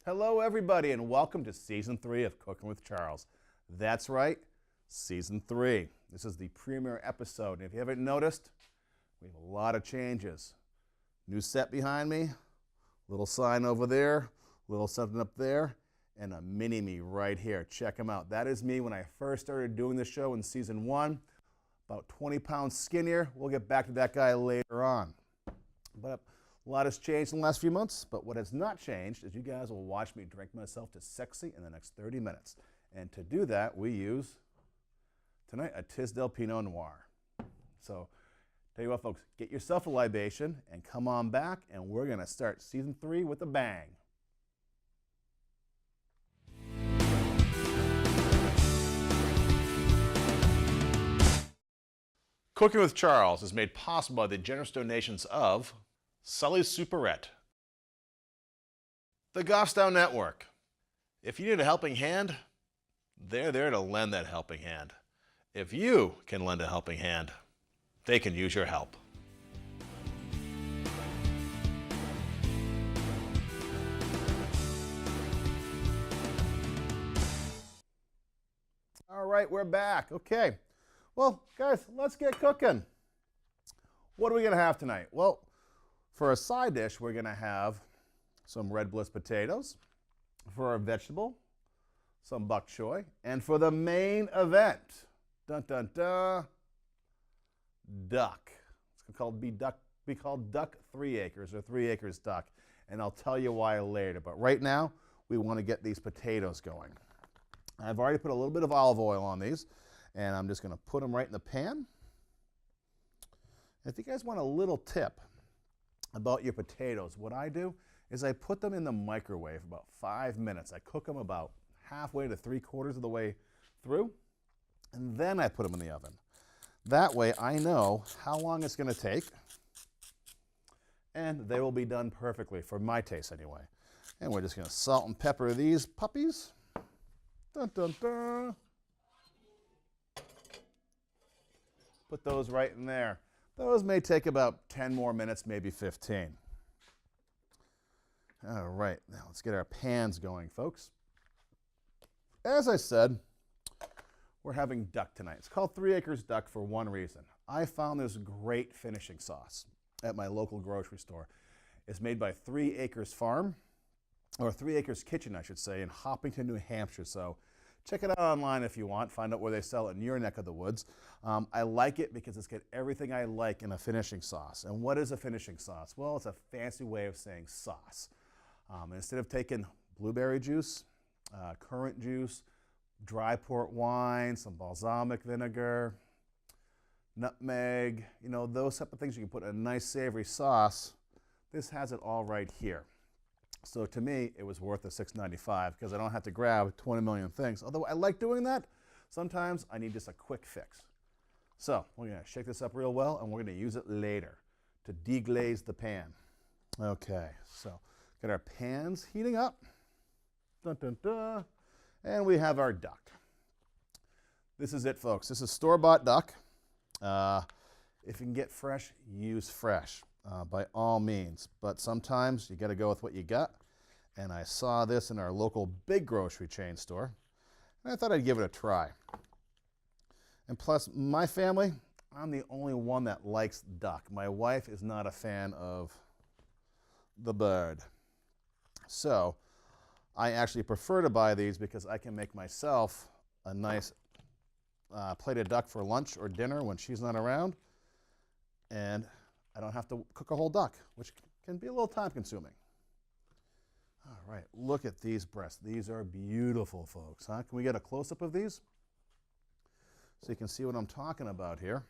Hello everybody and welcome to Season 3 of Cooking with Charles. That's right, Season 3. This is the premiere episode, and if you haven't noticed, we have a lot of changes. New set behind me, little sign over there, little something up there, and a mini-me right here. Check them out. That is me when I first started doing this show in Season 1. About 20 pounds skinnier. We'll get back to that guy later on. But a lot has changed in the last few months, but what has not changed is you guys will watch me drink myself to sexy in the next 30 minutes. And to do that, we use, tonight, a Tisdale Pinot Noir. So, tell you what, folks, get yourself a libation and come on back, and we're going to start Season 3 with a bang. Cooking with Charles is made possible by the generous donations of Sully's Superette, the Goffstown Network. If you need a helping hand, they're there to lend that helping hand. If you can lend a helping hand, they can use your help. All right, we're back. Okay. Well, guys, let's get cooking. What are we going to have tonight? Well, for a side dish, we're going to have some Red Bliss potatoes. For our vegetable, some bok choy. And for the main event, dun dun dun, duck. It's called be called Duck 3 Acres or 3 Acres Duck. And I'll tell you why later. But right now, we want to get these potatoes going. I've already put a little bit of olive oil on these. And I'm just going to put them right in the pan. If you guys want a little tip about your potatoes, what I do is I put them in the microwave for about 5 minutes. I cook them about halfway to 3/4 of the way through, and then I put them in the oven. That way I know how long it's going to take, and they will be done perfectly, for my taste anyway. And we're just going to salt and pepper these puppies. Dun, dun, dun. Put those right in there. Those may take about 10 more minutes, maybe 15. All right, now let's get our pans going, folks. As I said, we're having duck tonight. It's called 3 Acres Duck for one reason. I found this great finishing sauce at my local grocery store. It's made by 3 Acres Farm, or 3 Acres Kitchen, I should say, in Hopkinton, New Hampshire. So check it out online if you want. Find out where they sell it in your neck of the woods. I like it because it's got everything I like in a finishing sauce. And what is a finishing sauce? Well, it's a fancy way of saying sauce. Instead of taking blueberry juice, currant juice, dry port wine, some balsamic vinegar, nutmeg, you know, those type of things you can put in a nice savory sauce, this has it all right here. So to me, it was worth the $6.95 because I don't have to grab 20 million things. Although I like doing that, sometimes I need just a quick fix. So we're going to shake this up real well, and we're going to use it later to deglaze the pan. Okay, so get our pans heating up. Dun, dun, dun. And we have our duck. This is it, folks. This is store-bought duck. If you can get fresh, use fresh. By all means, but sometimes you got to go with what you got, and I saw this in our local big grocery chain store, and I thought I'd give it a try. And plus, my family, I'm the only one that likes duck. My wife is not a fan of the bird. So I actually prefer to buy these because I can make myself a nice plate of duck for lunch or dinner when she's not around, and I don't have to cook a whole duck, which can be a little time consuming. All right, look at these breasts. These are beautiful, folks. Huh? Can we get a close-up of these? So you can see what I'm talking about here.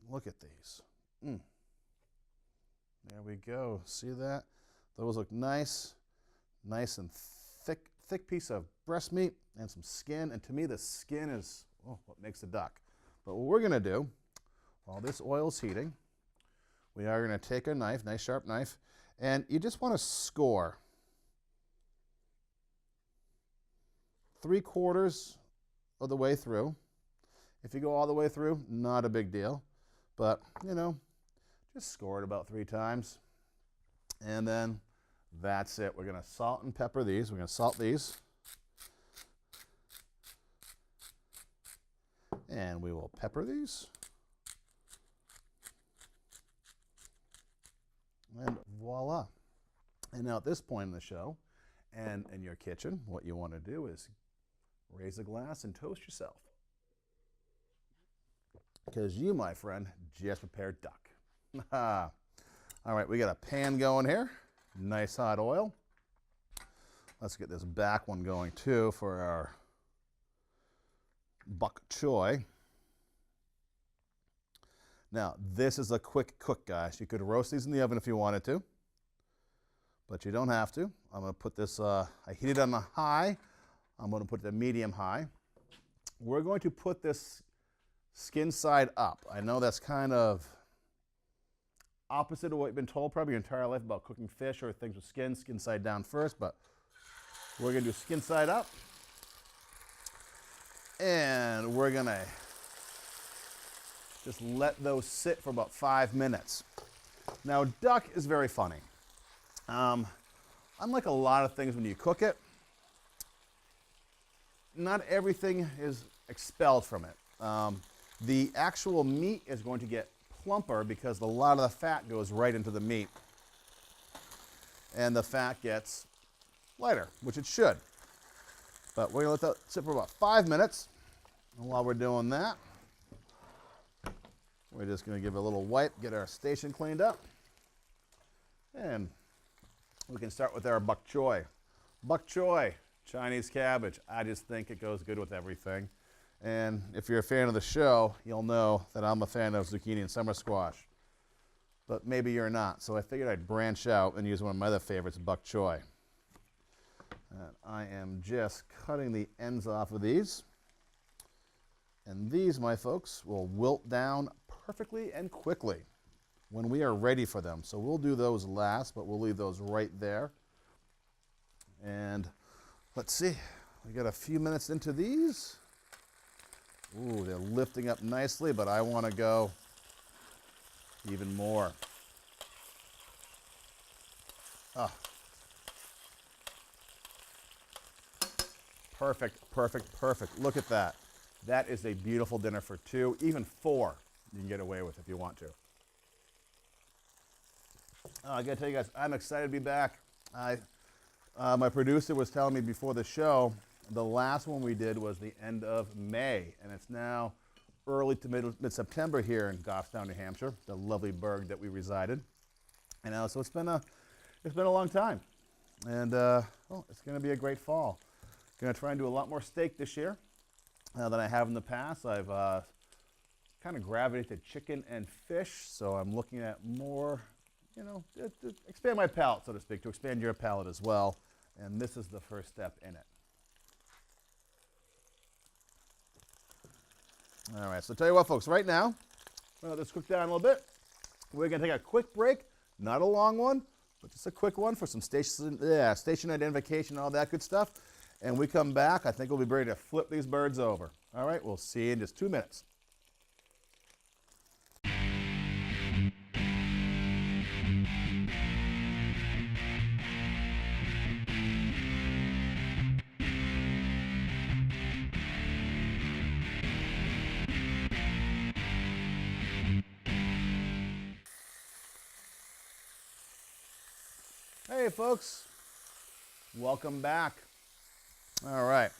Look at these. There we go. See that? Those look nice. Nice and thick piece of breast meat and some skin. And to me, the skin is what makes the duck. But what we're going to do, while this oil's heating, we are going to take a knife, nice sharp knife, and you just want to score 3/4 of the way through. If you go all the way through, not a big deal, but you know, just score it about 3 times. And then That's it. We're going to salt and pepper these. We're going to salt these. And we will pepper these. And voila. And now at this point in the show, and in your kitchen, what you want to do is raise a glass and toast yourself. Because you, my friend, just prepared duck. All right, we got a pan going here. Nice hot oil. Let's get this back one going too for our bok choy. Now, this is a quick cook, guys. You could roast these in the oven if you wanted to, but you don't have to. I'm going to put this, I heated it on the high. I'm going to put it at medium high. We're going to put this skin side up. I know that's kind of opposite of what you've been told probably your entire life about cooking fish or things with skin side down first, but we're going to do skin side up. And we're going to just let those sit for about 5 minutes. Now, duck is very funny. Unlike a lot of things when you cook it, not everything is expelled from it. The actual meat is going to get plumper because a lot of the fat goes right into the meat. And the fat gets lighter, which it should. But we're going to let that sit for about 5 minutes. And while we're doing that, we're just going to give it a little wipe, get our station cleaned up. And we can start with our bok choy. Bok choy, Chinese cabbage. I just think it goes good with everything. And if you're a fan of the show, you'll know that I'm a fan of zucchini and summer squash. But maybe you're not, so I figured I'd branch out and use one of my other favorites, bok choy. And I am just cutting the ends off of these. And these, my folks, will wilt down perfectly and quickly when we are ready for them. So we'll do those last, but we'll leave those right there. And let's see, we got a few minutes into these. Ooh, they're lifting up nicely, but I want to go even more. Ah. Perfect, perfect, perfect. Look at that. That is a beautiful dinner for two, even four you can get away with if you want to. I got to tell you guys, I'm excited to be back. My producer was telling me before the show, the last one we did was the end of May, and it's now early to mid-September here in Goffstown, New Hampshire, the lovely burg that we resided. And so it's been a long time, and it's going to be a great fall. Going to try and do a lot more steak this year than I have in the past. I've kind of gravitated to chicken and fish, so I'm looking at more, to expand my palate, so to speak, to expand your palate as well. And this is the first step in it. All right, so tell you what, folks, right now, let this cook down a little bit. We're going to take a quick break, not a long one, but just a quick one for some station identification and all that good stuff. And we come back, I think we'll be ready to flip these birds over. All right, we'll see you in just 2 minutes. Hey folks, welcome back. All right,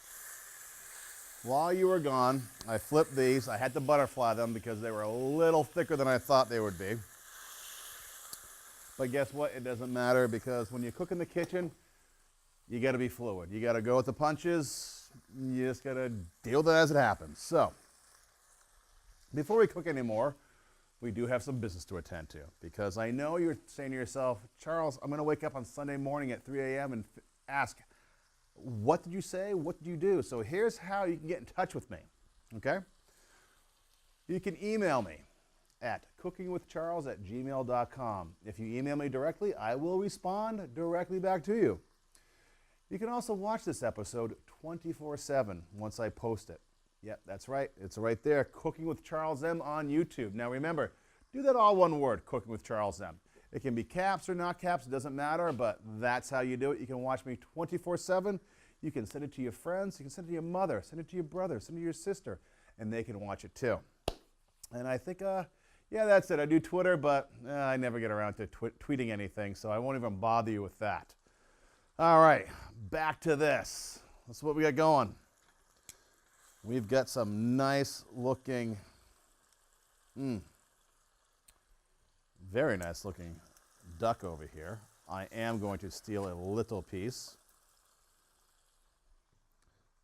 while you were gone, I flipped these. I had to butterfly them because they were a little thicker than I thought they would be. But guess what? It doesn't matter because when you cook in the kitchen, you got to be fluid. You got to go with the punches. You just got to deal with it as it happens. So, before we cook anymore, we do have some business to attend to because I know you're saying to yourself, Charles, I'm going to wake up on Sunday morning at 3 a.m. and ask, what did you say? What did you do? So here's how you can get in touch with me, okay? You can email me at cookingwithcharles@gmail.com. If you email me directly, I will respond directly back to you. You can also watch this episode 24/7 once I post it. Yep, that's right. It's right there, Cooking with Charles M on YouTube. Now remember, do that all one word, Cooking with Charles M. It can be caps or not caps, it doesn't matter, but that's how you do it. You can watch me 24/7. You can send it to your friends, you can send it to your mother, send it to your brother, send it to your sister, and they can watch it too. And I think, yeah, that's it. I do Twitter, but I never get around to tweeting anything, so I won't even bother you with that. All right, back to this. That's what we got going. We've got some nice looking, very nice looking duck over here. I am going to steal a little piece.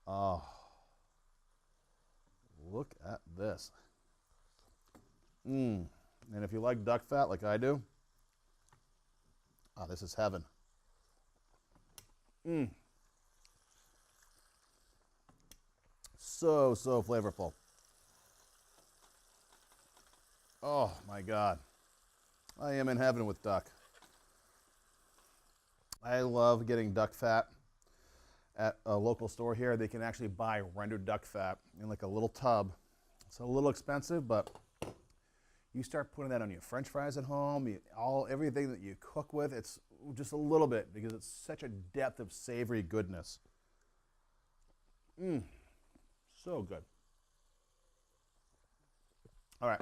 Oh, look at this. And if you like duck fat like I do, oh, this is heaven. So flavorful. Oh my God. I am in heaven with duck. I love getting duck fat at a local store here. They can actually buy rendered duck fat in like a little tub. It's a little expensive, but you start putting that on your French fries at home, everything that you cook with, it's just a little bit because it's such a depth of savory goodness. So good. All right.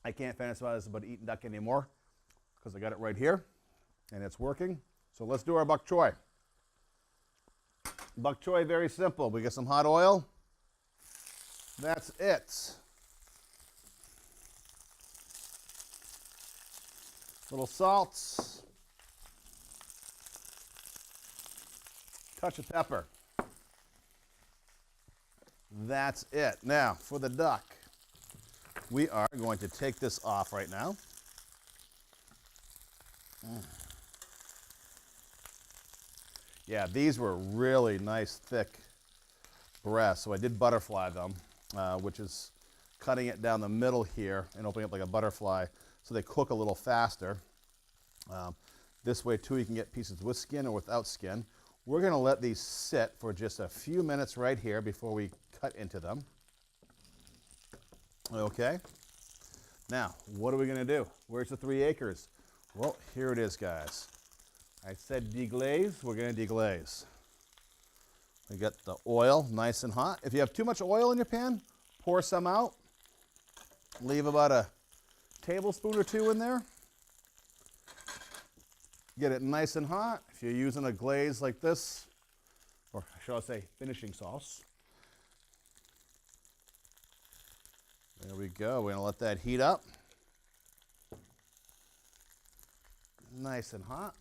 I can't fantasize about eating duck anymore because I got it right here and it's working. So let's do our bok choy. Bok choy, very simple. We get some hot oil. That's it. Little salt. Touch of pepper. That's it. Now, for the duck, we are going to take this off right now. Yeah, these were really nice, thick breasts. So I did butterfly them, which is cutting it down the middle here and opening up like a butterfly so they cook a little faster. This way, too, you can get pieces with skin or without skin. We're going to let these sit for just a few minutes right here before we cut into them. Okay. Now, what are we going to do? Where's the 3 acres? Well, here it is, guys. I said deglaze. We're going to deglaze. We got the oil nice and hot. If you have too much oil in your pan, pour some out. Leave about a tablespoon or 2 in there. Get it nice and hot. If you're using a glaze like this, or shall I say finishing sauce. There we go. We're going to let that heat up. Nice and hot.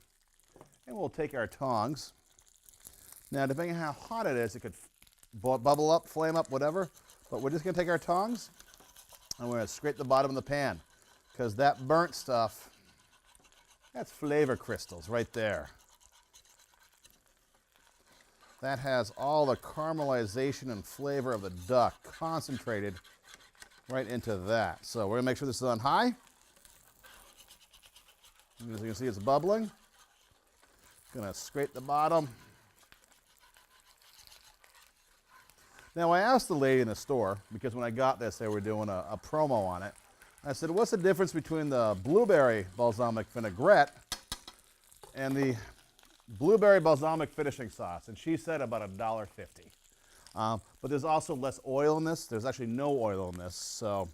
And we'll take our tongs. Now, depending on how hot it is, it could bubble up, flame up, whatever. But we're just going to take our tongs and we're going to scrape the bottom of the pan. Because that burnt stuff, that's flavor crystals right there. That has all the caramelization and flavor of the duck concentrated right into that. So we're going to make sure this is on high. As you can see, it's bubbling. Going to scrape the bottom. Now, I asked the lady in the store, because when I got this, they were doing a promo on it. I said, what's the difference between the blueberry balsamic vinaigrette and the blueberry balsamic finishing sauce? And she said about $1.50. But there's also less oil in this. There's actually no oil in this. So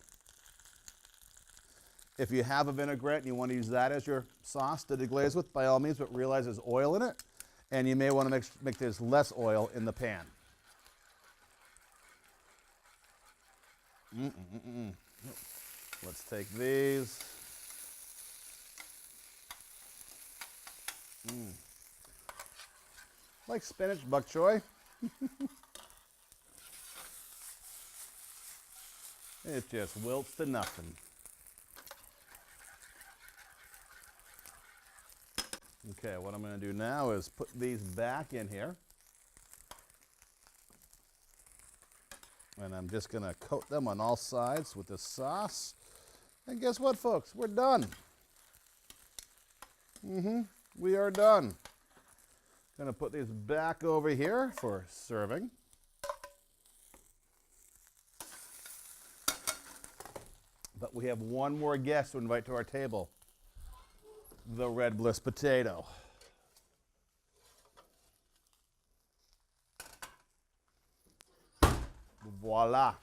if you have a vinaigrette and you want to use that as your sauce to deglaze with, by all means, but realize there's oil in it. And you may want to make there's less oil in the pan. Let's take these. Like spinach, bok choy. It just wilts to nothing. Okay, what I'm going to do now is put these back in here. And I'm just going to coat them on all sides with the sauce. And guess what, folks? We're done. We are done. Going to put these back over here for serving. But we have one more guest to invite to our table, the Red Bliss potato. Voila.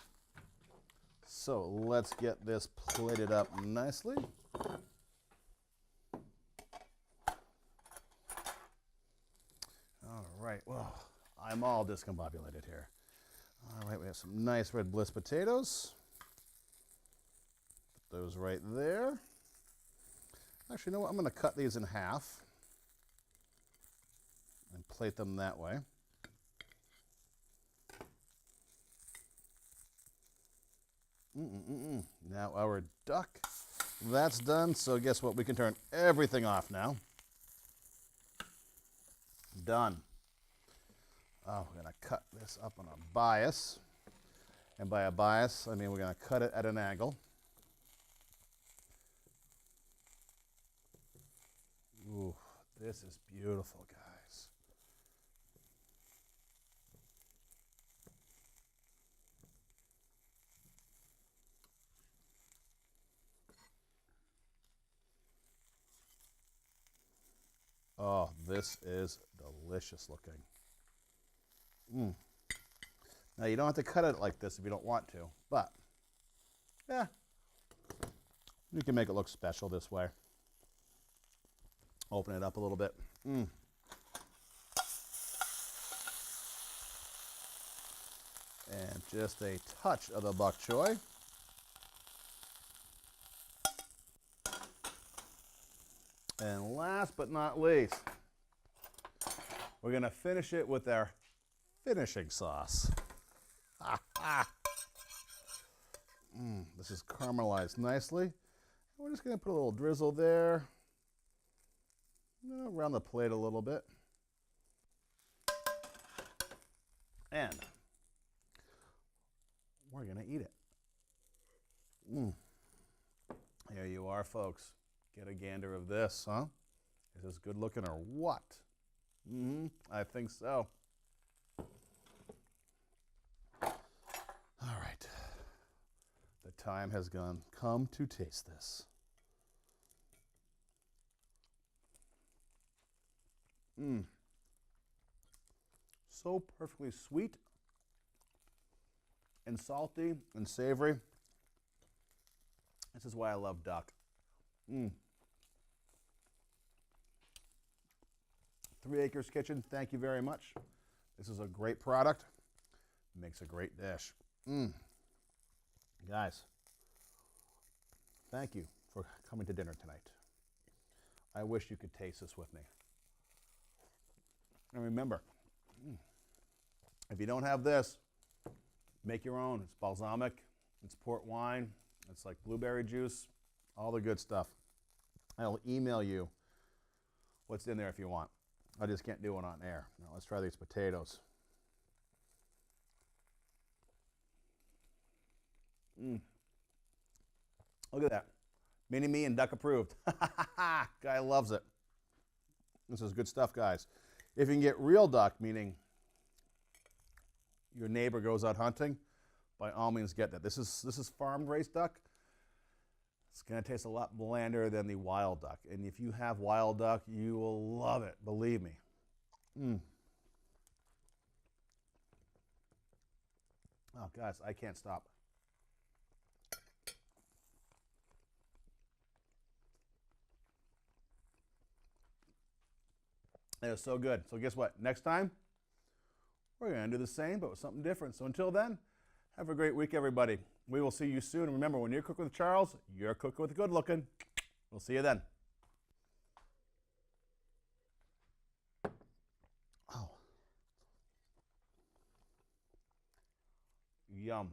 So let's get this plated up nicely. All right, well, I'm all discombobulated here. All right, we have some nice Red Bliss potatoes. Put those right there. Actually, you know what? I'm going to cut these in half and plate them that way. Now our duck, that's done. So guess what? We can turn everything off now. Done. Oh, we're going to cut this up on a bias. And by a bias, I mean we're going to cut it at an angle. Ooh, this is beautiful, guys. Oh, this is delicious looking. Now, you don't have to cut it like this if you don't want to, but, yeah, you can make it look special this way. Open it up a little bit. And just a touch of the bok choy. And last but not least, we're going to finish it with our finishing sauce. This is caramelized nicely. We're just going to put a little drizzle there, around the plate a little bit. And we're going to eat it. Here you are, folks. Get a gander of this, huh? Is this good looking or what? I think so. All right. The time has come to taste this. So perfectly sweet and salty and savory. This is why I love duck. 3 Acres Kitchen, thank you very much. This is a great product. Makes a great dish. Guys, thank you for coming to dinner tonight. I wish you could taste this with me. And remember, if you don't have this, make your own. It's balsamic, it's port wine, it's like blueberry juice, all the good stuff. I'll email you what's in there if you want. I just can't do it on air. Now let's try these potatoes. Look at that. Mini me and duck approved. Guy loves it. This is good stuff, guys. If you can get real duck, meaning your neighbor goes out hunting, by all means get that. This is farm-raised duck. It's going to taste a lot blander than the wild duck. And if you have wild duck, you will love it, believe me. Oh, guys, I can't stop. It is so good. So guess what? Next time, we're going to do the same, but with something different. So until then, have a great week, everybody. We will see you soon. And remember, when you're cooking with Charles, you're cooking with good looking. We'll see you then. Oh. Yum.